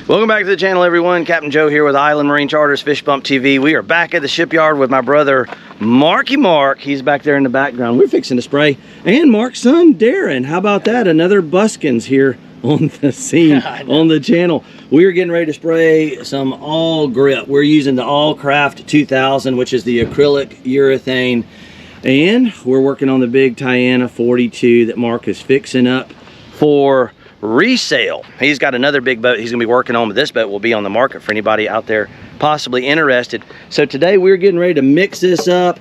Welcome back to the channel, everyone. Captain Joe here with Island Marine Charters Fish Bump TV. We are back at the shipyard with my brother Marky Mark. He's back there in the background. We're fixing to spray. And Mark's son Darren. How about that? Another buskins here on the scene on the channel. We are getting ready to spray some AWLGRIP. We're using the AWLCRAFT 2000, which is the acrylic urethane. And we're working on the big TAYANA 42 that Mark is fixing up for resale. He's got another big boat he's gonna be working on, but this boat will be on the market for anybody out there possibly interested. So today we're getting ready to mix this up.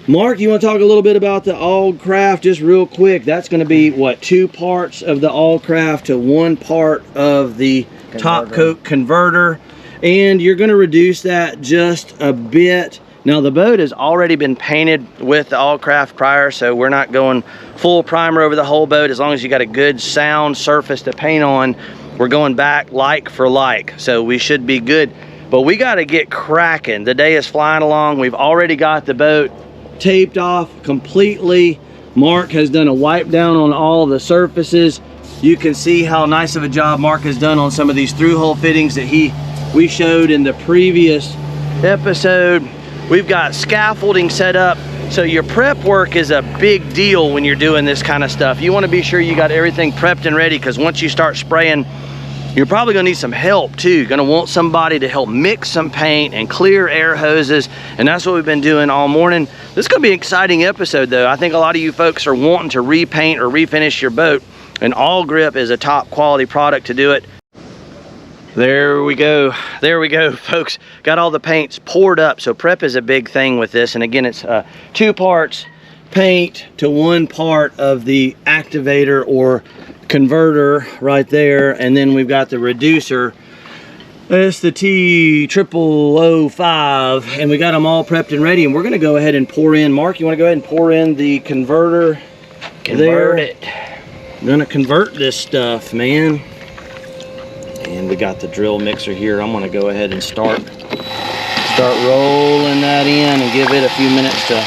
Mark, you want to talk a little bit about the AWLCRAFT just real quick? That's going to be what, 2 parts of the AWLCRAFT to 1 part of the top coat converter, and you're going to reduce that just a bit. Now the boat has already been painted with the AWLCRAFT prior, so we're not going full primer over the whole boat. As long as you got a good sound surface to paint on, we're going back like for like, so we should be good. But we got to get cracking. The day is flying along. We've already got the boat taped off completely. Mark has done a wipe down on all the surfaces. You can see how nice of a job Mark has done on some of these through hole fittings that we showed in the previous episode. We've got scaffolding set up, so your prep work is a big deal when you're doing this kind of stuff. You want to be sure you got everything prepped and ready, because once you start spraying, you're probably going to need some help too. You're going to want somebody to help mix some paint and clear air hoses, and that's what we've been doing all morning. This is going to be an exciting episode though. I think a lot of you folks are wanting to repaint or refinish your boat, and AWLGRIP is a top quality product to do it. There we go folks. Got all the paints poured up, so prep is a big thing with this. And again, it's 2 parts paint to 1 part of the activator or converter right there, and then we've got the reducer. It's the T0005, and we got them all prepped and ready, and we're going to go ahead and pour in. Mark, you want to go ahead and pour in the converter? Convert it. We're going to convert this stuff, man. And we got the drill mixer here. I'm going to go ahead and start rolling that in and give it a few minutes to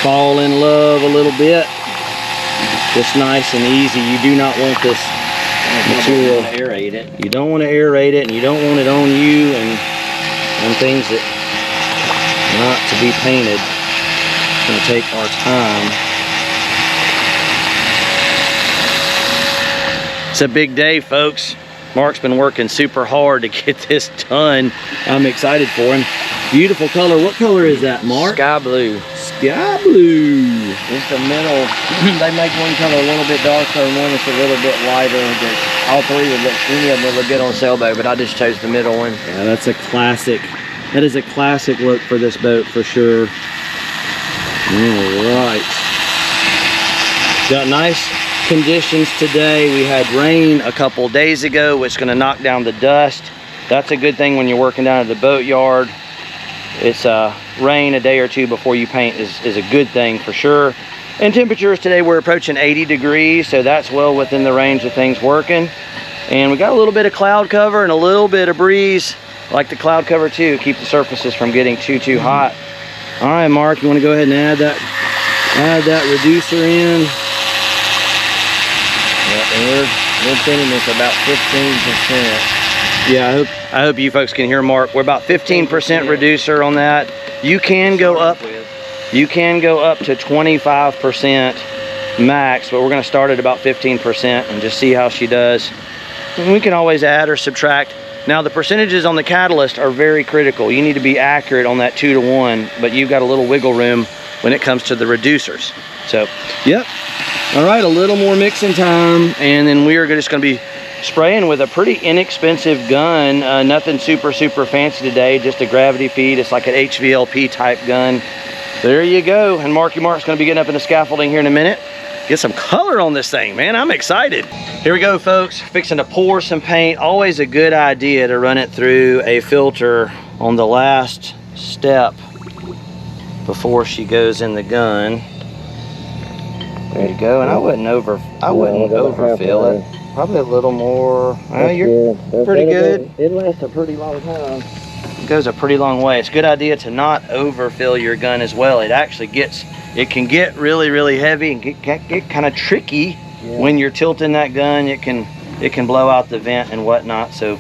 fall in love a little bit. Just nice and easy. You do not want this material. Aerate it. You don't want to aerate it, and you don't want it on you and on things that not to be painted. It's going to take our time. It's a big day, folks. Mark's been working super hard to get this done. I'm excited for him. Beautiful color. What color is that, Mark? Sky blue. Sky blue. It's the middle. They make one color a little bit darker and one that's a little bit lighter. All 3 would look, any of them would look good on Sailboat, but I just chose the middle one. Yeah, that's a classic. That is a classic look for this boat for sure. All right. Got nice conditions today. We had rain a couple days ago, which is going to knock down the dust. That's a good thing when you're working down at the boatyard. It's rain a day or 2 before you paint is a good thing for sure. And temperatures today, we're approaching 80 degrees, so that's well within the range of things working. And we got a little bit of cloud cover and a little bit of breeze. I like the cloud cover too, keep the surfaces from getting too hot. All right, Mark, you want to go ahead and add that reducer in? And we're thinning this about 15%. Yeah, I hope you folks can hear Mark. We're about 15% reducer on that. You can go up to 25% max, but we're going to start at about 15% and just see how she does. And we can always add or subtract. Now the percentages on the catalyst are very critical. You need to be accurate on that 2 to 1, but you've got a little wiggle room when it comes to the reducers. So, yep. All right, a little more mixing time, and then we are just going to be spraying with a pretty inexpensive gun. Nothing super fancy today, just a gravity feed. It's like an HVLP type gun. There you go. And Mark's going to be getting up in the scaffolding here in a minute. Get some color on this thing, man. I'm excited. Here we go, folks. Fixing to pour some paint. Always a good idea to run it through a filter on the last step before she goes in the gun. There you go, and I wouldn't overfill it. Probably a little more. You're pretty good. It lasts a pretty long time. It goes a pretty long way. It's a good idea to not overfill your gun as well. It actually can get really heavy and get kind of tricky when you're tilting that gun. It can blow out the vent and whatnot. So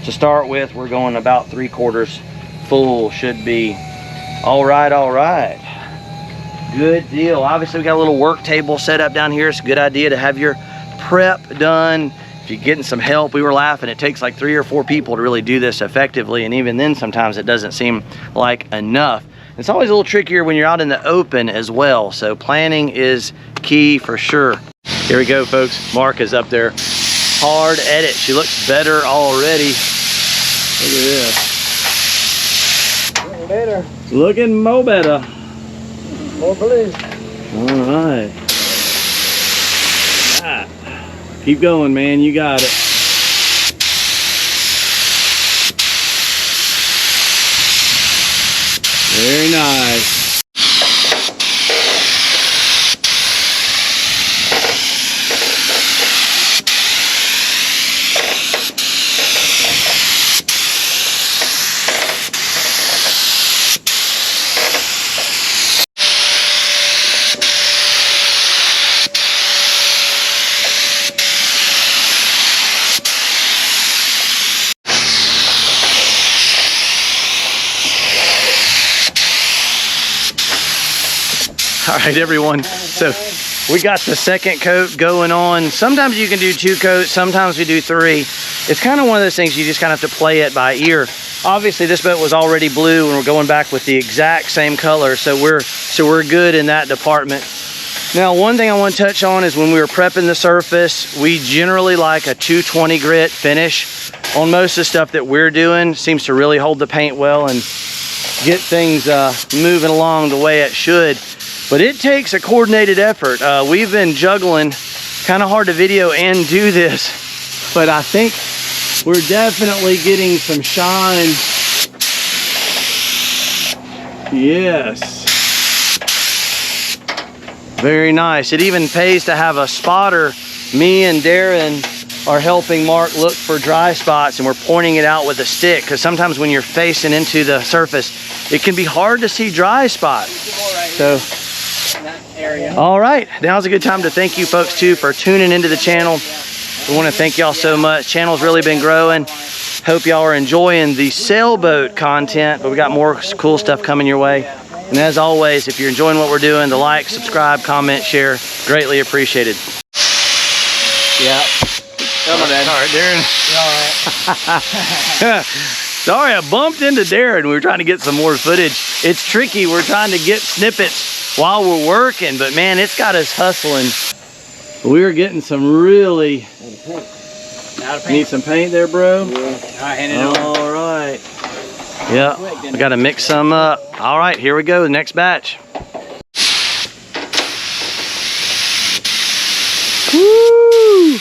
to start with. We're going about 3/4 full, should be. All right, all right. Good deal. Obviously, we got a little work table set up down here. It's a good idea to have your prep done. If you're getting some help, we were laughing, it takes like 3 or 4 people to really do this effectively, and even then sometimes it doesn't seem like enough. It's always a little trickier when you're out in the open as well, so planning is key for sure. Here we go, folks. Mark is up there hard at it. She looks better already. Look at this. Looking better. Looking more better. More blue. All right. Keep going, man. You got it. Very nice. All right, everyone, so we got the second coat going on. Sometimes you can do 2 coats, sometimes we do 3. It's kind of one of those things you just kind of have to play it by ear. Obviously, this boat was already blue and we're going back with the exact same color, so we're good in that department. Now, one thing I want to touch on is when we were prepping the surface, we generally like a 220 grit finish on most of the stuff that we're doing. Seems to really hold the paint well and get things moving along the way it should. But it takes a coordinated effort. We've been juggling, kind of hard to video and do this, but I think we're definitely getting some shine. Yes. Very nice. It even pays to have a spotter. Me and Darren are helping Mark look for dry spots, and we're pointing it out with a stick, because sometimes when you're facing into the surface, it can be hard to see dry spots. So, area. All right, now's a good time to thank you folks too for tuning into the channel. We want to thank y'all so much. Channel's really been growing. Hope y'all are enjoying the sailboat content, but we got more cool stuff coming your way. And as always, if you're enjoying what we're doing, the like, subscribe, comment, share, greatly appreciated. Yeah. Come on, Dad. All right, Darren. You all right? Sorry, I bumped into Darren. We were trying to get some more footage. It's tricky. We're trying to get snippets while we're working, but man, it's got us hustling. We're getting some really... Need some paint there, bro? Yeah. All right, hand it over. All right. Yeah, we got to mix some up. All right, here we go, the next batch. Woo!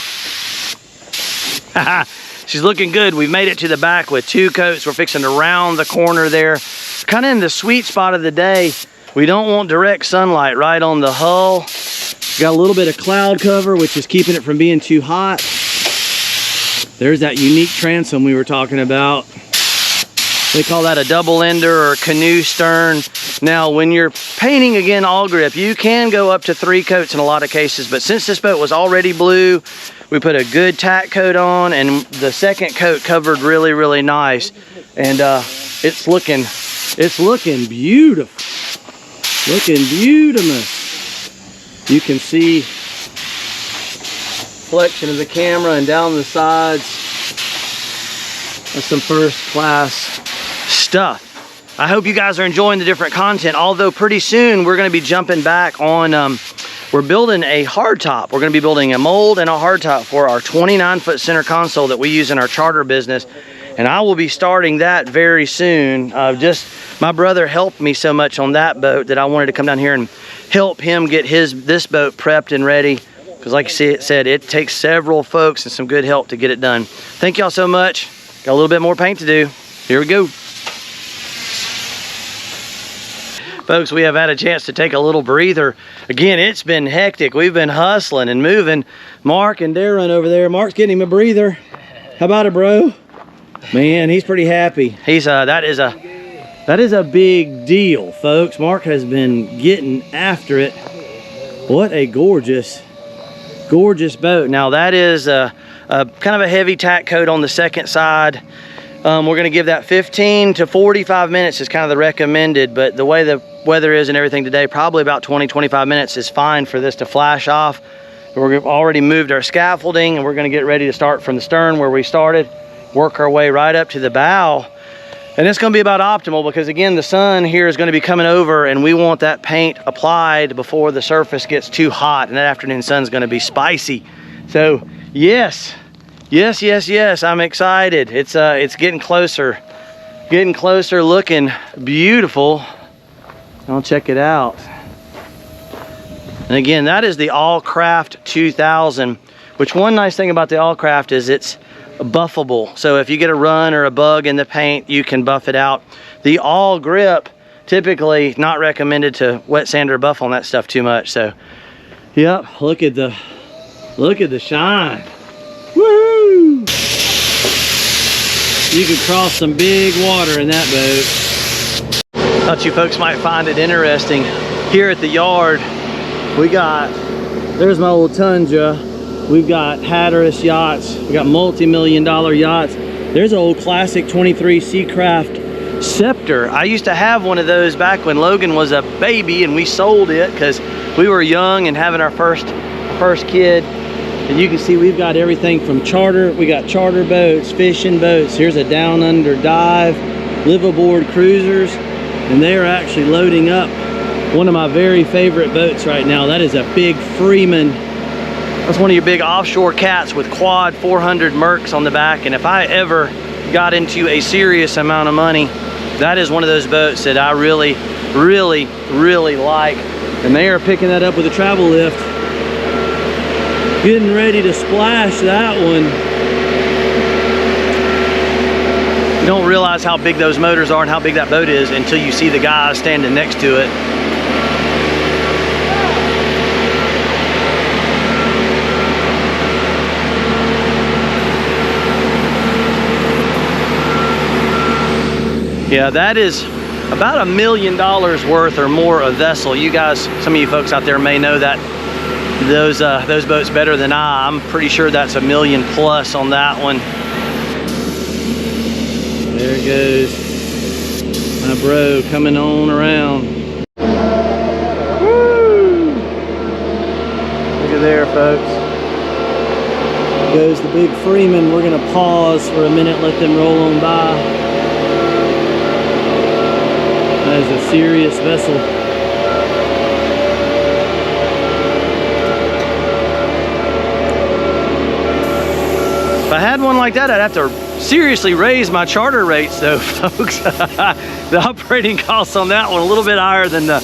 She's looking good. We've made it to the back with 2 coats. We're fixing to round the corner there. Kind of in the sweet spot of the day. We don't want direct sunlight right on the hull. Got a little bit of cloud cover, which is keeping it from being too hot. There's that unique transom we were talking about. They call that a double ender or canoe stern. Now, when you're painting, again, AWLGRIP, you can go up to 3 coats in a lot of cases, but since this boat was already blue, we put a good tack coat on, and the second coat covered really, really nice. And it's looking beautiful. Looking beautiful. You can see reflection of the camera and down the sides. That's some first class stuff. I hope you guys are enjoying the different content, although pretty soon we're going to be jumping back on, we're building a hardtop. We're going to be building a mold and a hardtop for our 29-foot center console that we use in our charter business, and I will be starting that very soon. My brother helped me so much on that boat that I wanted to come down here and help him get this boat prepped and ready, because like I said, it takes several folks and some good help to get it done. Thank y'all so much. Got a little bit more paint to do. Here we go. Folks, we have had a chance to take a little breather. Again, it's been hectic. We've been hustling and moving. Mark and Darren over there. Mark's getting him a breather. How about it, bro? Man, he's pretty happy. He's that is a big deal, folks. Mark has been getting after it. What a gorgeous boat. Now that is a kind of a heavy tack coat on the second side. We're gonna give that 15 to 45 minutes is kind of the recommended, but the way the weather is and everything today, probably about 20-25 minutes is fine for this to flash off. We've already moved our scaffolding, and we're gonna get ready to start from the stern where we started, work our way right up to the bow. And it's gonna be about optimal because again, the sun here is gonna be coming over and we want that paint applied before the surface gets too hot, and that afternoon sun's gonna be spicy. So yes, I'm excited. It's getting closer, looking beautiful. I'll check it out. And again, that is the AWLGRIP 2000, which one nice thing about the AWLGRIP is it's buffable. So if you get a run or a bug in the paint, you can buff it out. The AWLGRIP, typically not recommended to wet sand or buff on that stuff too much. So, yep, look at the shine. Woo! You can cross some big water in that boat. Thought you folks might find it interesting. Here at the yard, there's my old Tundra. We've got Hatteras yachts. We got multi-million-dollar yachts. There's an old classic 23 Seacraft Scepter. I used to have one of those back when Logan was a baby, and we sold it because we were young and having our first kid. And you can see we've got everything from charter. We got charter boats, fishing boats. Here's a down under dive, live aboard cruisers, and they are actually loading up one of my very favorite boats right now. That is a big Freeman. That's one of your big offshore cats with quad 400 Mercs on the back. And if I ever got into a serious amount of money, that is one of those boats that I really like. And they are picking that up with a travel lift. Getting ready to splash that one. You don't realize how big those motors are and how big that boat is until you see the guys standing next to it. Yeah, that is about $1 million worth or more a vessel. You guys, some of you folks out there may know that those boats better than I'm pretty sure that's $1 million plus on that one. There it goes, my bro coming on around. Woo! Look at there, folks. There goes the big Freeman. We're gonna pause for a minute, let them roll on by. That is a serious vessel. If I had one like that, I'd have to seriously raise my charter rates though, folks. The operating costs on that one a little bit higher than the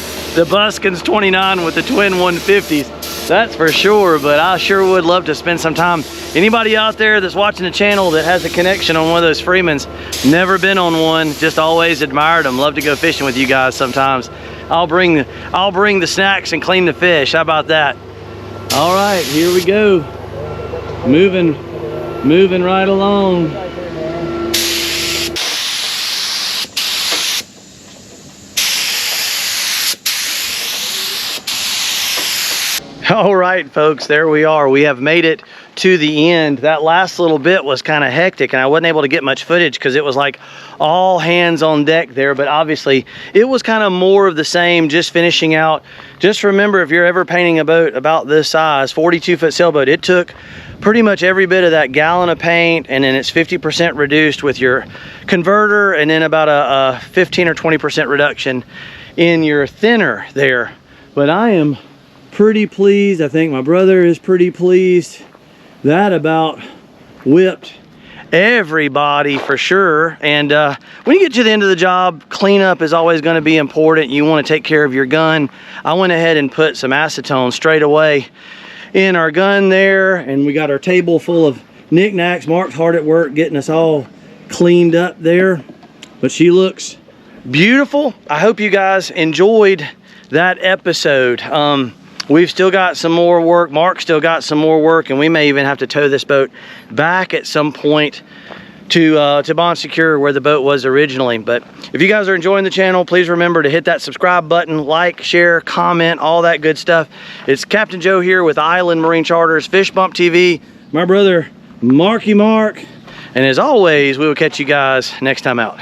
Buskins 29 with the twin 150s. That's for sure, but I sure would love to spend some time. Anybody out there that's watching the channel that has a connection on one of those Freemans, never been on one, just always admired them. Love to go fishing with you guys sometimes. I'll bring the snacks and clean the fish. How about that? All right, here we go. Moving right along. All right, folks, there we are. We have made it to the end. That last little bit was kind of hectic and I wasn't able to get much footage because it was like all hands on deck there, but obviously it was kind of more of the same, just finishing out. Just remember, if you're ever painting a boat about this size, 42-foot sailboat, it took pretty much every bit of that gallon of paint, and then it's 50% reduced with your converter, and then about a 15 or 20% reduction in your thinner there. But I am pretty pleased. I think my brother is pretty pleased. That about whipped everybody for sure. And when you get to the end of the job, cleanup is always going to be important. You want to take care of your gun. I went ahead and put some acetone straight away in our gun there, and we got our table full of knickknacks. Mark's hard at work getting us all cleaned up there, but she looks beautiful. I hope you guys enjoyed that episode. We've still got some more work. Mark's still got some more work, and we may even have to tow this boat back at some point to Bon Secure where the boat was originally. But if you guys are enjoying the channel, please remember to hit that subscribe button, like, share, comment, all that good stuff. It's Captain Joe here with Island Marine Charters, Fish Bump TV. My brother Marky Mark. And as always, we will catch you guys next time out.